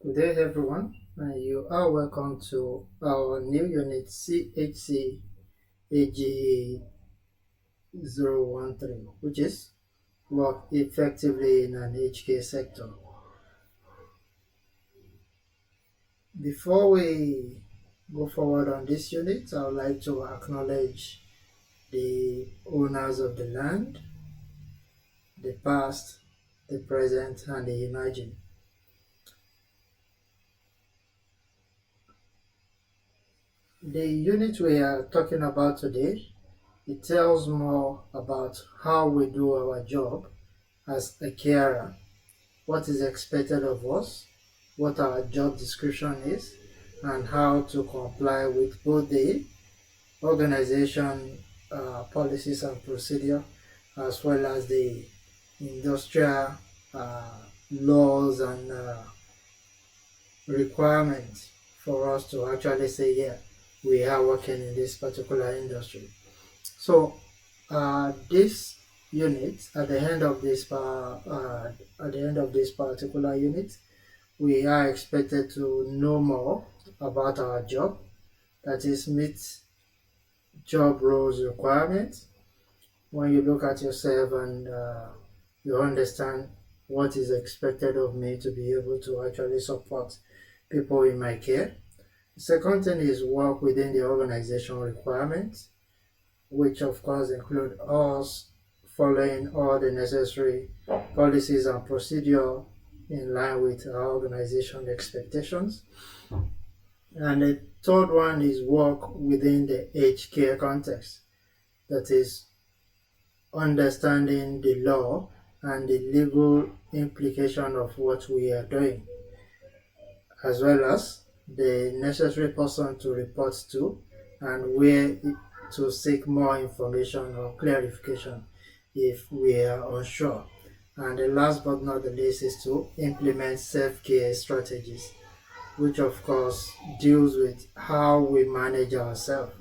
Good day, everyone, and you are welcome to our new unit CHCAGE013, which is Work Effectively in an HK Sector. Before we go forward on this unit, I would like to acknowledge the owners of the land, the past, the present, and the emerging. The unit we are talking about today, it tells more about how we do our job as a carer, what is expected of us, what our job description is, and how to comply with both the organization policies and procedure as well as the industrial uh, laws and requirements for us to actually say, yeah, we are working in this particular industry. So this unit, at the end of this particular unit, we are expected to know more about our job, that is, meet job roles requirements. When you look at yourself and you understand what is expected of me to be able to actually support people in my care. The second thing is work within the organization requirements, which of course include us following all the necessary policies and procedure in line with our organization expectations. And the third one is work within the aged care context, that is understanding the law and the legal implication of what we are doing, as well as the necessary person to report to and where to seek more information or clarification if we are unsure. And the last but not the least is to implement self-care strategies, which of course deals with how we manage ourselves.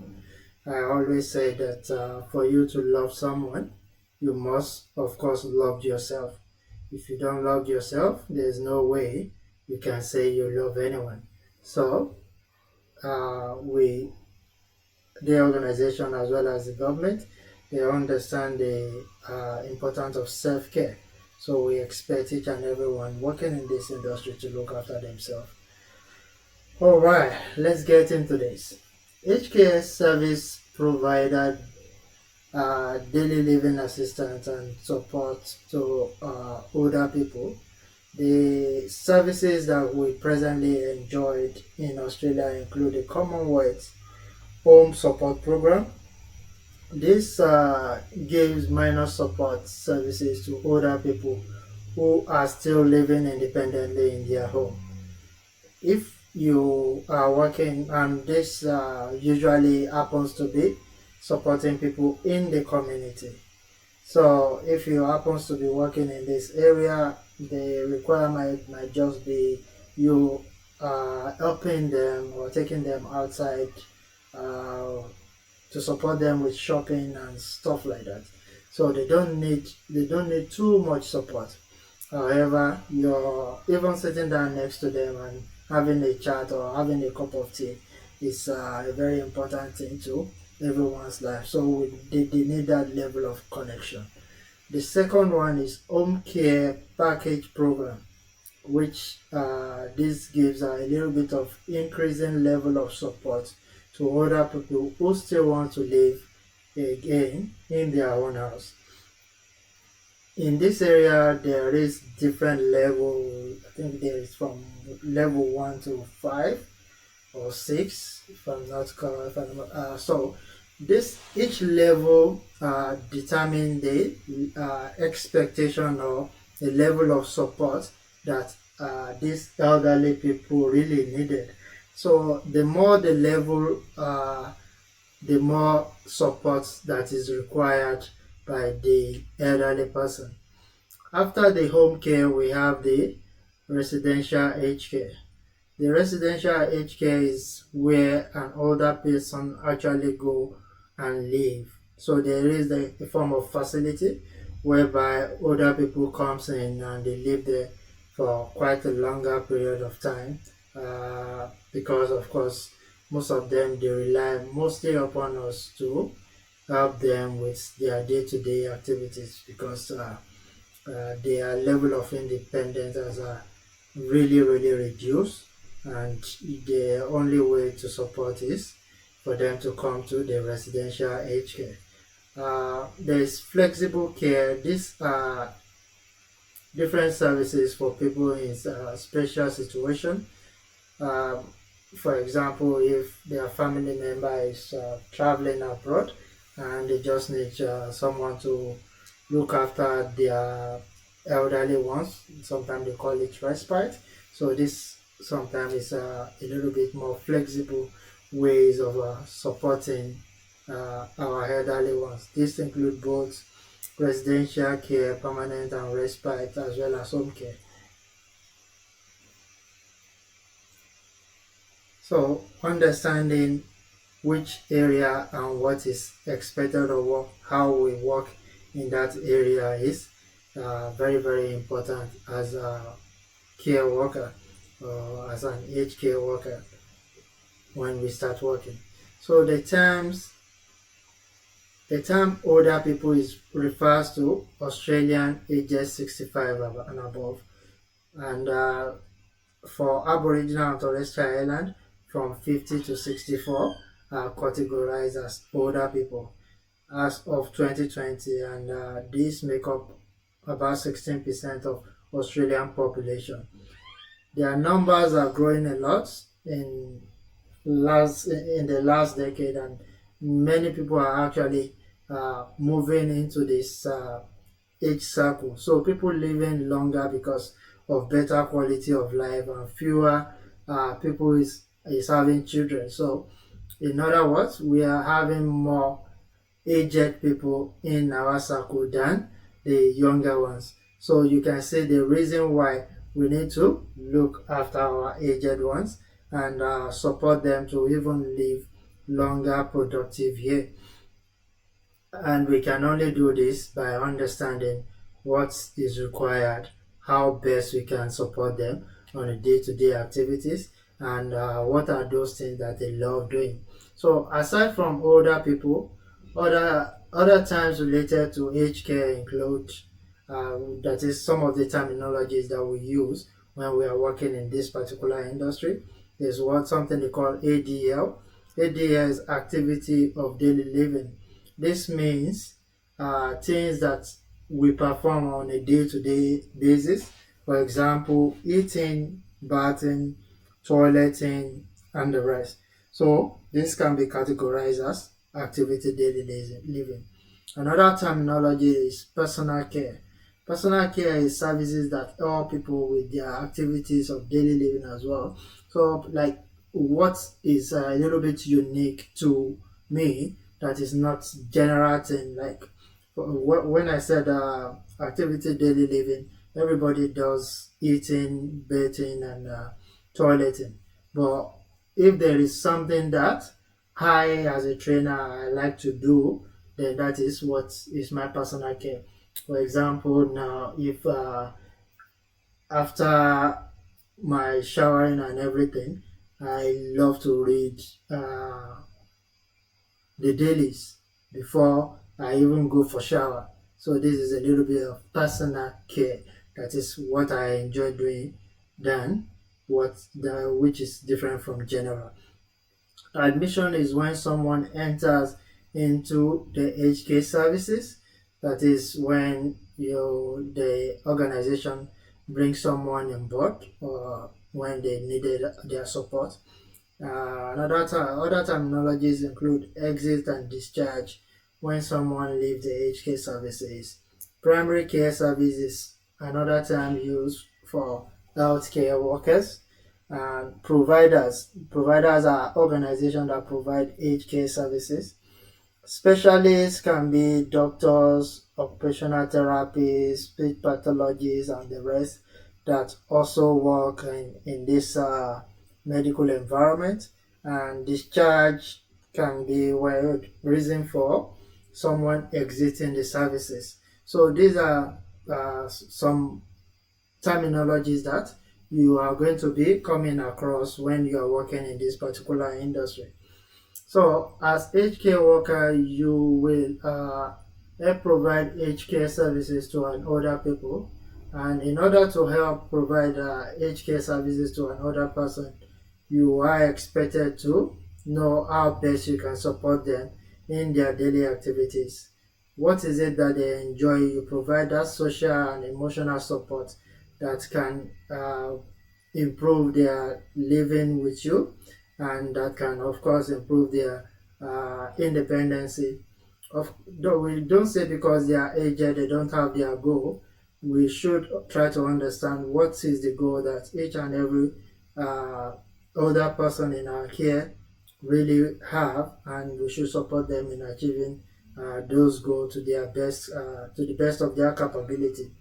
I always say that for you to love someone, you must of course love yourself. If you don't love yourself, there's no way you can say you love anyone. So we the organization as well as the government, they understand the importance of self-care. So we expect each and everyone working in this industry to look after themselves. All right, let's get into this. HK service provider daily living assistance and support to older people. The services that we presently enjoyed in Australia include the Commonwealth Home Support Program. This gives minor support services to older people who are still living independently in their home. If you are working, and this usually happens to be supporting people in the community. So if you happens to be working in this area, the requirement might just be you helping them or taking them outside uh, to support them with shopping and stuff like that. So they don't need too much support. However, you're even sitting down next to them and having a chat or having a cup of tea is a very important thing to everyone's life. So they need that level of connection. The second one is home care package program, which this gives a little bit of increasing level of support to other people who still want to live again in their own house. In this area, there is different level. I think there is from level 1 to 5 or 6, if I'm not correct. So this each level determine the expectation or the level of support that these elderly people really needed. So the more the level, the more support that is required by the elderly person. After the home care, we have the residential aged care. The residential aged care is where an older person actually go and live. So there is a form of facility whereby older people comes in and they live there for quite a longer period of time, because of course most of them they rely mostly upon us to help them with their day-to-day activities, because their level of independence has really reduced, and the only way to support is for them to come to the residential aged care. There is flexible care. These are different services for people in special situation. Um, for example, if their family member is traveling abroad and they just need someone to look after their elderly ones, sometimes they call it respite. So this sometimes is a little bit more flexible ways of supporting our elderly ones. This include both residential care, permanent and respite, as well as home care. So understanding which area and what is expected of work, how we work in that area is very important as a care worker or as an aged care worker when we start working. So the term older people is refers to Australian ages 65 and above, and for Aboriginal and Torres Strait Island from 50 to 64 are categorized as older people as of 2020, and these make up about 16% of Australian population. Their numbers are growing a lot in the last decade, and many people are actually moving into this age circle. So people living longer because of better quality of life, and fewer people is having children. So in other words, we are having more aged people in our circle than the younger ones. So you can see the reason why we need to look after our aged ones and support them to even live longer productive years. And we can only do this by understanding what is required, how best we can support them on a day-to-day activities, and what are those things that they love doing. So aside from older people, other times related to aged care include that is some of the terminologies that we use when we are working in this particular industry. There's what something they call ADL. ADL is activity of daily living. This means things that we perform on a day-to-day basis. For example, eating, bathing, toileting, and the rest. So this can be categorized as activity daily living. Another terminology is personal care. Personal care is services that help people with their activities of daily living as well. So, like, what is a little bit unique to me that is not general thing, like when I said activity daily living, everybody does eating, bathing, and toileting. But if there is something that I, as a trainer, I like to do, then that is what is my personal care. For example, now if after my showering and everything, I love to read the dailies before I even go for shower. So this is a little bit of personal care. That is what I enjoy doing than which is different from general. Admission is when someone enters into the HK services. That is when the organization brings someone on board or when they needed their support. Other terminologies include exit and discharge when someone leaves the aged care services. Primary care services, another term used for healthcare workers. And providers are organizations that provide aged care services. Specialists can be doctors, occupational therapists, speech pathologists, and the rest that also work in this medical environment. And discharge can be reason for someone exiting the services. So these are some terminologies that you are going to be coming across when you are working in this particular industry. So, as HK worker, you will help provide HK services to an older people, and in order to help provide HK services to an older person, you are expected to know how best you can support them in their daily activities. What is it that they enjoy? You provide that social and emotional support that can improve their living with you, and that can of course improve their independency. Though we don't say because they are aged they don't have their goal. We should try to understand what is the goal that each and every uh, older person in our care really have, and we should support them in achieving those goals to their best, to the best of their capability.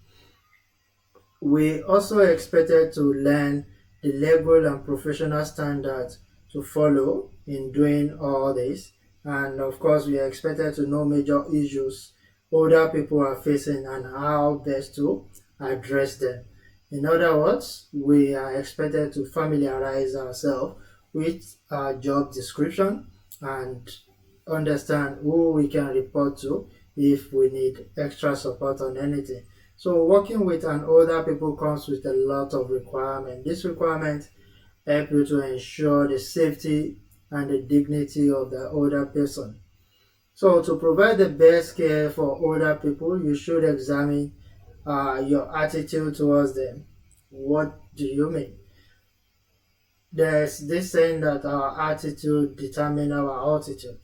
We also expected to learn the legal and professional standards to follow in doing all this. And of course, we are expected to know major issues older people are facing and how best to address them. In other words, we are expected to familiarize ourselves with our job description and understand who we can report to if we need extra support on anything. So working with an older people comes with a lot of requirements. These requirements help you to ensure the safety and the dignity of the older person. So to provide the best care for older people, you should examine your attitude towards them. What do you mean? There's this saying that our attitude determines our altitude.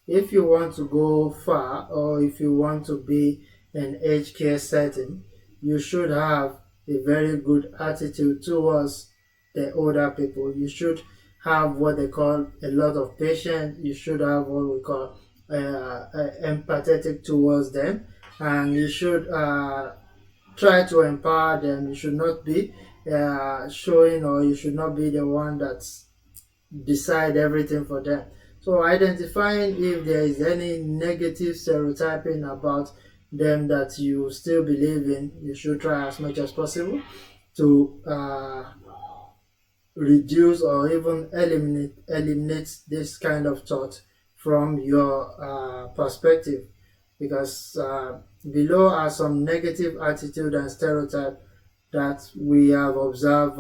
If you want to go far or if you want to be in aged care setting, you should have a very good attitude towards the older people. You should have what they call a lot of patience. You should have what we call empathetic towards them, and you should try to empower them. You should not be showing, or you should not be the one that's decide everything for them. So identifying if there is any negative stereotyping about them that you still believe in, you should try as much as possible to reduce or even eliminate this kind of thought from your perspective, because below are some negative attitude and stereotype that we have observed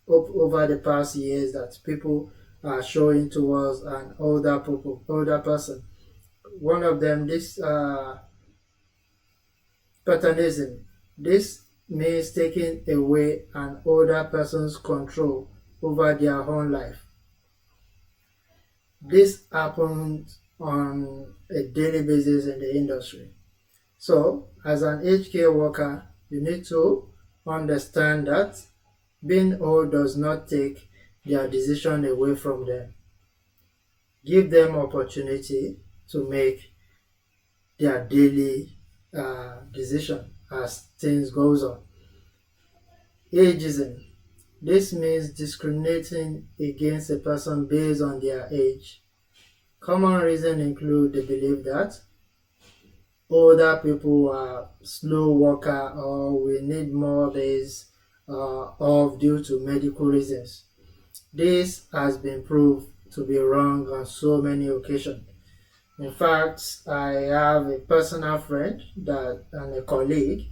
over the past years that people are showing towards an older person. One of them, this patternism. This means taking away an older person's control over their own life. This happens on a daily basis in the industry. So, as an aged care worker, you need to understand that being old does not take their decision away from them. Give them opportunity to make their daily decision as things goes on. Ageism. This means discriminating against a person based on their age. Common reasons include the belief that older people are slow worker or we need more days off due to medical reasons. This has been proved to be wrong on so many occasions. In fact, I have a personal friend and a colleague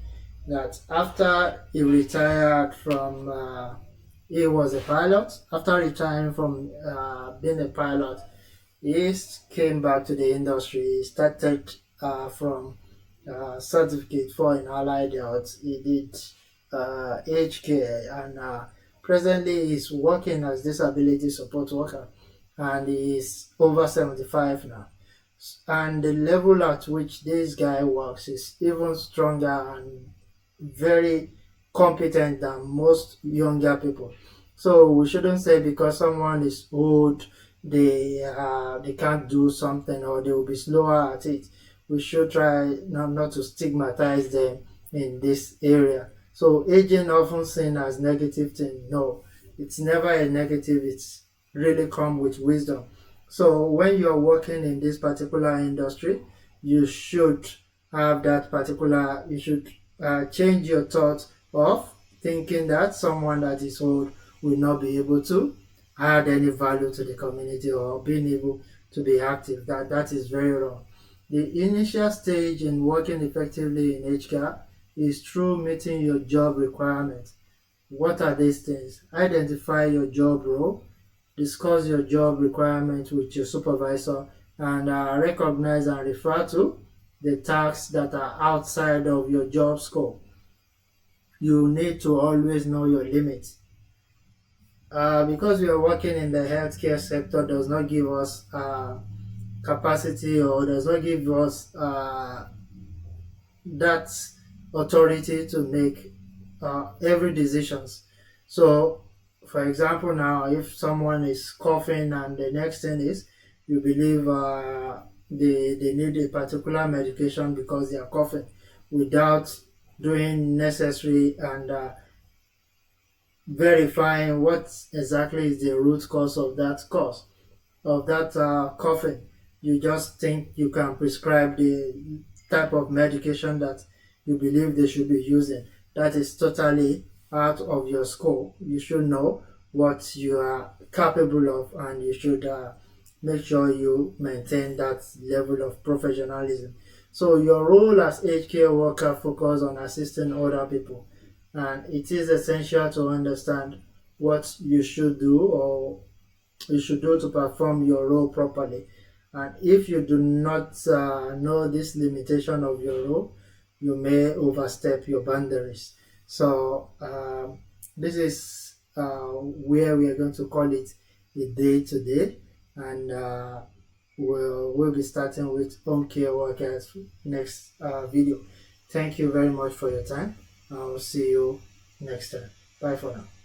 that after he retired from, he was a pilot. After retiring from being a pilot, he came back to the industry. He started from certificate for in allied health. He did aged care, and presently he's working as disability support worker, and he's over 75 now. And the level at which this guy works is even stronger and very competent than most younger people. So we shouldn't say because someone is old they can't do something or they will be slower at it. We should try not to stigmatize them in this area. So aging often seen as negative thing. No, it's never a negative. It's really come with wisdom. So when you're working in this particular industry, you should have that particular. You should change your thoughts of thinking that someone that is old will not be able to add any value to the community or being able to be active. That is very wrong. The initial stage in working effectively in HCAG is through meeting your job requirements. What are these things? Identify your job role, discuss your job requirements with your supervisor, and recognize and refer to the tasks that are outside of your job scope. You need to always know your limits. Because we are working in the healthcare sector does not give us capacity or does not give us that authority to make every decisions. So, for example, now if someone is coughing and the next thing is you believe they need a particular medication because they are coughing without doing necessary and verifying what exactly is the root cause of that coughing. You just think you can prescribe the type of medication that you believe they should be using. That is totally out of your scope. You should know what you are capable of, and you should make sure you maintain that level of professionalism. So your role as aged care worker focus on assisting other people, and it is essential to understand what you should do or you should do to perform your role properly. And if you do not know this limitation of your role, you may overstep your boundaries. So this is where we are going to call it a day today, and we'll be starting with home care workers next video. Thank you very much for your time. I'll see you next time. Bye for now.